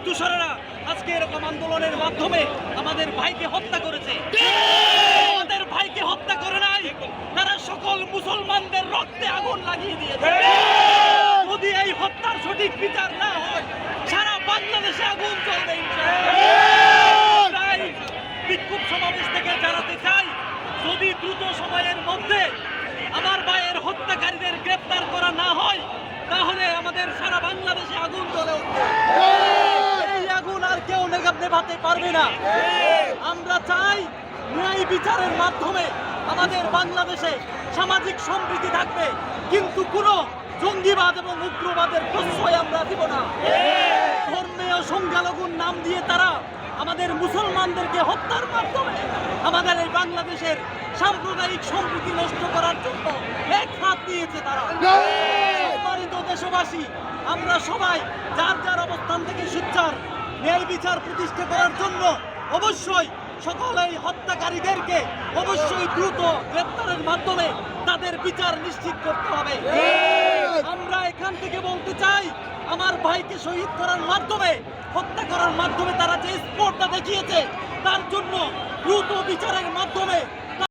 দূষরেরা আজকে এরকম আন্দোলনের মাধ্যমে আমাদের ভাইকে হত্যা করেছে। আমাদের ভাইকে হত্যা করে নাই, তারা সকল মুসলমানদের রক্তে আগুন লাগিয়ে দিয়েছে। যদি এই হত্যার সঠিক বিচার না হয়, সারা বাংলাদেশে আগুন জ্বলবে। তাই বিক্ষোভ সমাবেশ থেকে জানাতে চাই, যদি দ্রুত সময়ের মধ্যে আমার ভাইয়ের হত্যাকারীদের গ্রেফতার করা না হয়, তাহলে আমাদের সারা বাংলাদেশে আগুন জ্বলে উঠবে। এই আগুন আর কেউ নেভাতে পারবে না। আমরা চাই ন্যায় বিচারের মাধ্যমে আমাদের বাংলাদেশে সামাজিক সম্প্রীতি থাকবে, কিন্তু কোনো জঙ্গিবাদ এবং উগ্রবাদের প্রশ্রয় আমরা দিব না। ধর্মীয় সংখ্যালঘুর নাম দিয়ে তারা আমাদের মুসলমানদেরকে হত্যার মাধ্যমে আমাদের এই বাংলাদেশের সাম্প্রদায়িক সম্প্রীতি নষ্ট করার জন্য এক হাত দিয়েছে তারা। সম্মানিত দেশবাসী, আমরা সবাই যার যার অবস্থান থেকে সোচ্চার ন্যায় বিচার প্রতিষ্ঠা করার জন্য অবশ্যই সকল এই হত্যাকারীদেরকে অবশ্যই দ্রুত গ্রেপ্তারের মাধ্যমে তাদের বিচার নিশ্চিত করতে হবে। আমরা এখান থেকে বলতে চাই, আমার ভাইকে শহীদ করার মাধ্যমে, হত্যা করার মাধ্যমে তারা যে স্পর্ধা দেখিয়েছে, তার জন্য দ্রুত বিচারের মাধ্যমে